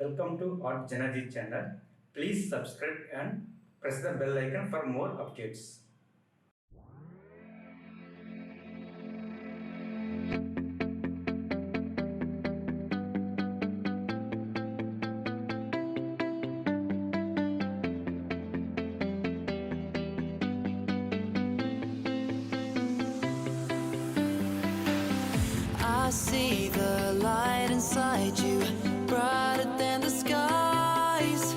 Welcome to artjanag channel. Please subscribe and press the bell icon for more updates. I see the light inside you, brighter than the skies.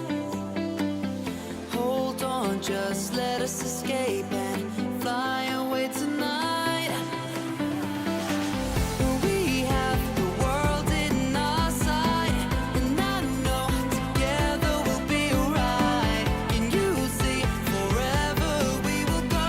Hold on, just let us escape and fly away tonight. We have the world in our sight, and I know together we'll be alright. Can you see forever we will go?